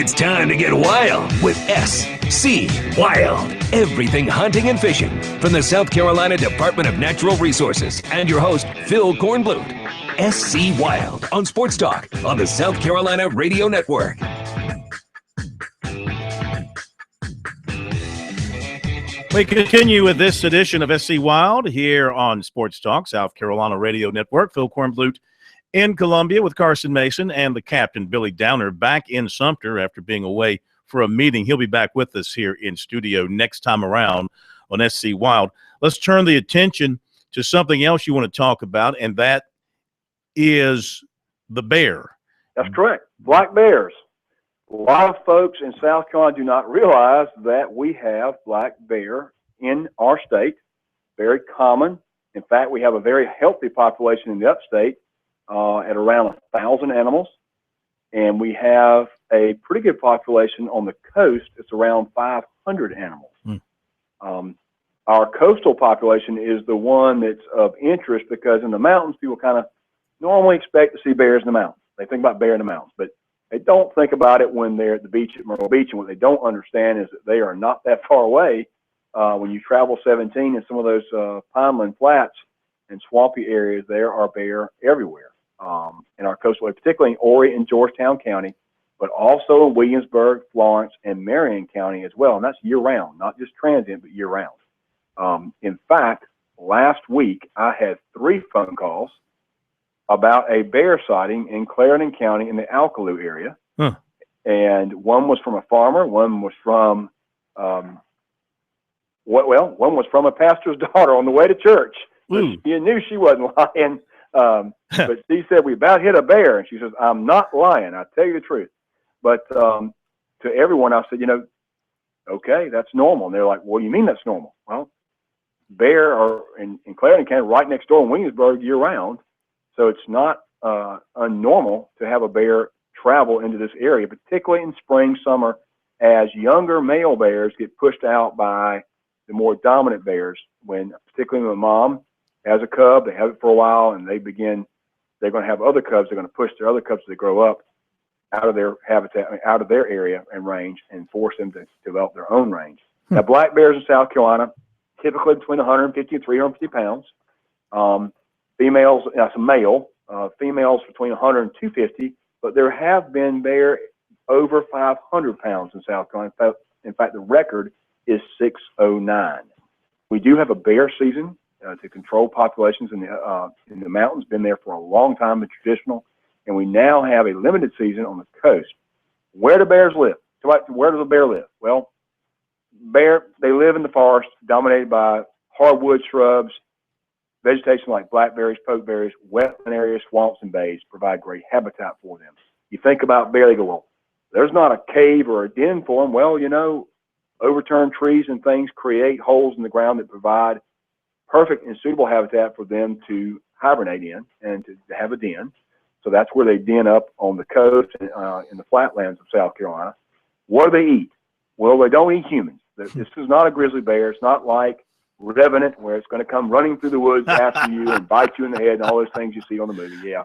It's time to get wild with SC Wild. Everything hunting and fishing from the South Carolina Department of Natural Resources and your host, Phil Kornblut. SC Wild on Sports Talk on the South Carolina Radio Network. We continue with this edition of SC Wild here on Sports Talk, South Carolina Radio Network. Phil Kornblut in Columbia with Carson Mason and the captain, Billy Downer, back in Sumter after being away for a meeting. He'll be back with us here in studio next time around on SC Wild. Let's turn the attention to something else you want to talk about, and that is the bear. That's correct. Black bears. A lot of folks in South Carolina do not realize that we have black bear in our state. Very common. In fact, we have a very healthy population in the upstate at around 1,000 animals. And we have a pretty good population on the coast. It's around 500 animals. Our coastal population is the one that's of interest because in the mountains, people kind of normally expect to see bears in the mountains. They think about bear in the mountains, but they don't think about it when they're at the beach at Myrtle Beach. And what they don't understand is that they are not that far away. When you travel 17 in some of those pineland flats and swampy areas, there are bear everywhere in our coastal area, particularly in Horry and Georgetown County, but also in Williamsburg, Florence, and Marion County as well. And that's year-round, not just transient, but year-round. In fact, last week, I had 3 phone calls about a bear sighting in Clarendon County in the Alkaloo area. And one was from a farmer, one was from, one was from a pastor's daughter on the way to church. You knew she wasn't lying. But she said, we about hit a bear. And she says, I'm not lying. I tell you the truth. But to everyone, I said, okay, that's normal. And they're like, what do you mean that's normal? Well, bear are in Clarendon County right next door in Williamsburg year round. So it's not unnormal to have a bear travel into this area, particularly in spring, summer, as younger male bears get pushed out by the more dominant bears. Particularly when mom has a cub, they have it for a while, and they're going to have other cubs. They're going to push their other cubs as they grow up out of their habitat, out of their area and range, and force them to develop their own range. Now, black bears in South Carolina, typically between 150 and 350 pounds. Females, that's a male, females between 100 and 250, but there have been bear over 500 pounds in South Carolina. In fact, the record is 609. We do have a bear season to control populations in the mountains, been there for a long time, but traditional, and we now have a limited season on the coast. Where do bears live? Where does a bear live? Well, they live in the forest dominated by hardwood shrubs. Vegetation like blackberries, pokeberries, wetland areas, swamps, and bays provide great habitat for them. You think about bear, they go, well, there's not a cave or a den for them. Well, overturned trees and things create holes in the ground that provide perfect and suitable habitat for them to hibernate in and to have a den. So that's where they den up on the coast and in the flatlands of South Carolina. What do they eat? Well, they don't eat humans. This is not a grizzly bear. It's not like Revenant, where it's going to come running through the woods after you and bite you in the head and all those things you see on the movie. Yeah.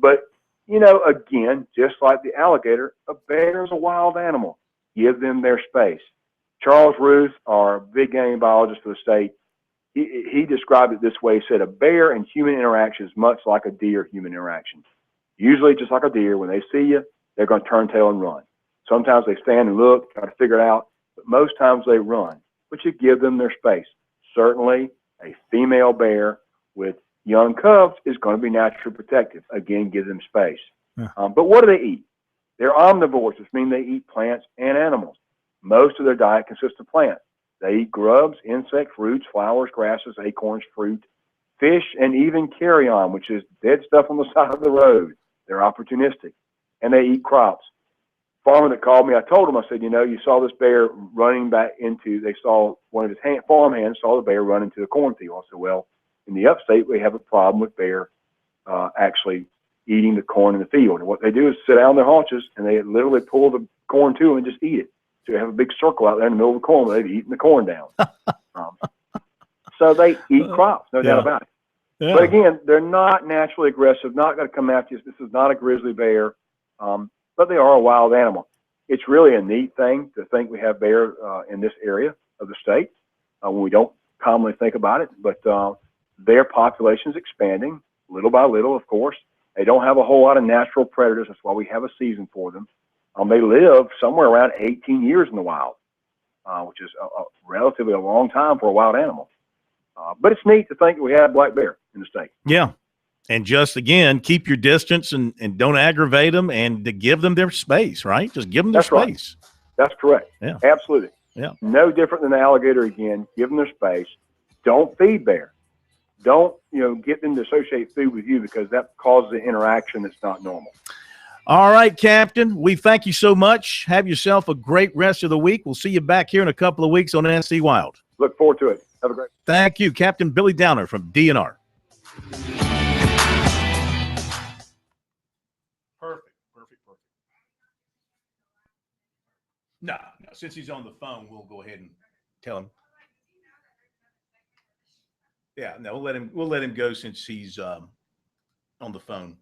But, again, just like the alligator, a bear is a wild animal. Give them their space. Charles Ruth, our big game biologist for the state, he described it this way. He said, a bear and human interaction is much like a deer-human interaction. Usually, just like a deer, when they see you, they're going to turn tail and run. Sometimes they stand and look, try to figure it out, but most times they run. But you give them their space. Certainly, a female bear with young cubs is going to be naturally protective. Again, give them space. But what do they eat? They're omnivores, which means they eat plants and animals. Most of their diet consists of plants. They eat grubs, insects, roots, flowers, grasses, acorns, fruit, fish, and even carrion, which is dead stuff on the side of the road. They're opportunistic. And they eat crops. Farmer that called me, I told him, I said, you saw this bear running back they saw one of his farm hands saw the bear run into the cornfield. I said, well, in the upstate, we have a problem with bear actually eating the corn in the field. And what they do is sit out on their haunches, and they literally pull the corn to them and just eat it. So you have a big circle out there in the middle of the corn where they've eaten the corn down. So they eat crops, no doubt about it. Yeah. But again, they're not naturally aggressive, not going to come after you. This is not a grizzly bear. but they are a wild animal. It's really a neat thing to think we have bear in this area of the state when we don't commonly think about it. But their population is expanding little by little, of course. They don't have a whole lot of natural predators. That's why we have a season for them. They live somewhere around 18 years in the wild, which is a relatively a long time for a wild animal. But it's neat to think that we have black bear in the state. Yeah. And just, again, keep your distance and don't aggravate them, and to give them their space, right? Just give them their space. Right. That's correct. Yeah. Absolutely. Yeah. No different than the alligator again. Give them their space. Don't feed bear. Don't, get them to associate food with you, because that causes an interaction that's not normal. All right, Captain. We thank you so much. Have yourself a great rest of the week. We'll see you back here in a couple of weeks on SC Wild. Look forward to it. Have a great. Thank you, Captain Billy Downer from DNR. Perfect. No, since he's on the phone, we'll go ahead and tell him. Yeah, no, we'll let him go since he's on the phone.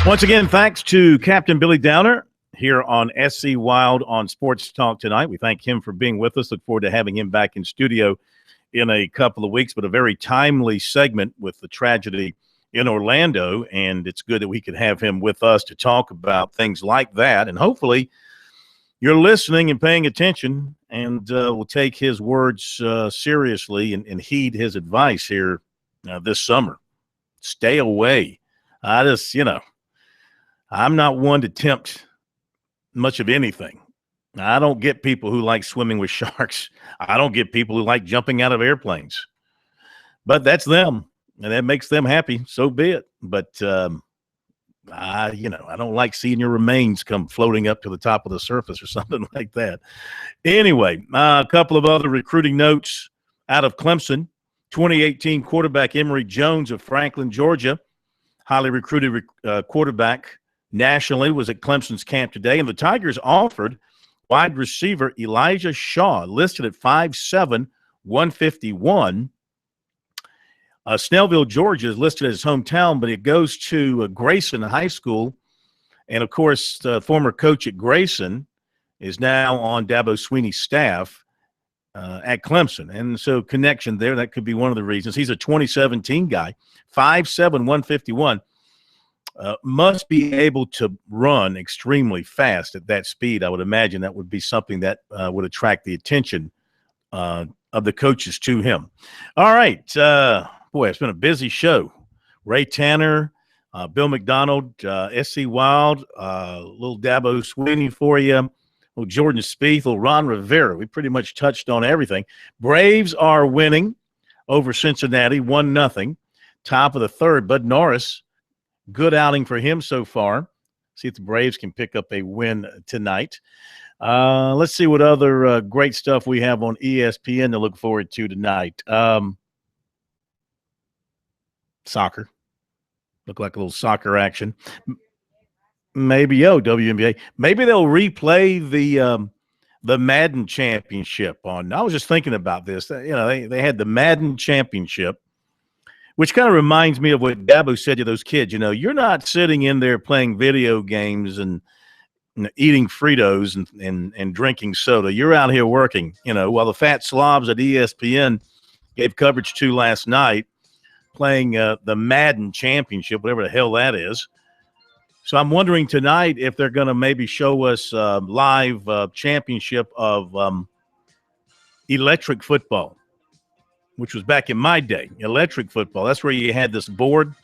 Once again, thanks to Captain Billy Downer here on SC Wild on Sports Talk tonight. We thank him for being with us. Look forward to having him back in studio in a couple of weeks, but a very timely segment with the tragedy in Orlando, and it's good that we could have him with us to talk about things like that. And hopefully you're listening and paying attention, and will take his words seriously and heed his advice here this summer. Stay away. I'm not one to tempt much of anything. I don't get people who like swimming with sharks. I don't get people who like jumping out of airplanes. But that's them, and that makes them happy. So be it. But I don't like seeing your remains come floating up to the top of the surface or something like that. Anyway, a couple of other recruiting notes out of Clemson. 2018 quarterback Emory Jones of Franklin, Georgia, highly recruited quarterback nationally, was at Clemson's camp today. And the Tigers offered wide receiver Elijah Shaw, listed at 5'7", 151. Snellville, Georgia is listed as his hometown, but it goes to Grayson High School. And, of course, the former coach at Grayson is now on Dabo Swinney's staff at Clemson. And so connection there, that could be one of the reasons. He's a 2017 guy, 5'7", 151. Must be able to run extremely fast at that speed. I would imagine that would be something that would attract the attention of the coaches to him. All right. Boy, it's been a busy show. Ray Tanner, Bill McDonald, SC Wild, little Dabo Swinney for you. Well, Jordan Spieth, Ron Rivera. We pretty much touched on everything. Braves are winning over Cincinnati, 1-0. Top of the third. Bud Norris, good outing for him so far. See if the Braves can pick up a win tonight. Let's see what other great stuff we have on ESPN to look forward to tonight. Soccer. Look like a little soccer action. Maybe, WNBA. Maybe they'll replay the Madden Championship on. I was just thinking about this. They had the Madden Championship, which kind of reminds me of what Dabo said to those kids. You're not sitting in there playing video games and eating Fritos and drinking soda. You're out here working. While the Fat Slobs at ESPN gave coverage to last night, playing the Madden Championship, whatever the hell that is. So I'm wondering tonight if they're going to maybe show us live championship of electric football, which was back in my day. Electric football. That's where you had this board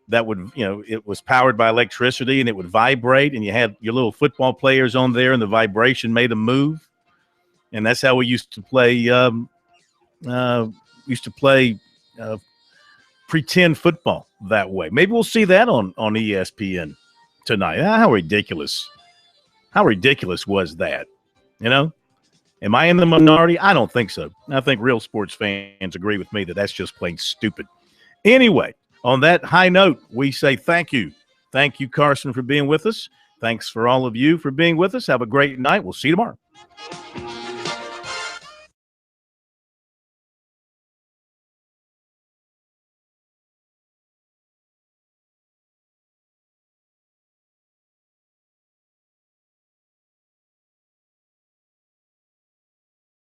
that would, it was powered by electricity and it would vibrate, and you had your little football players on there, and the vibration made them move. And that's how we used to play. Pretend football that way. Maybe we'll see that on ESPN tonight. How ridiculous was that? Am I in the minority? I don't think so. I think real sports fans agree with me that that's just plain stupid. Anyway, on that high note, we say thank you. Thank you, Carson, for being with us. Thanks for all of you for being with us. Have a great night. We'll see you tomorrow.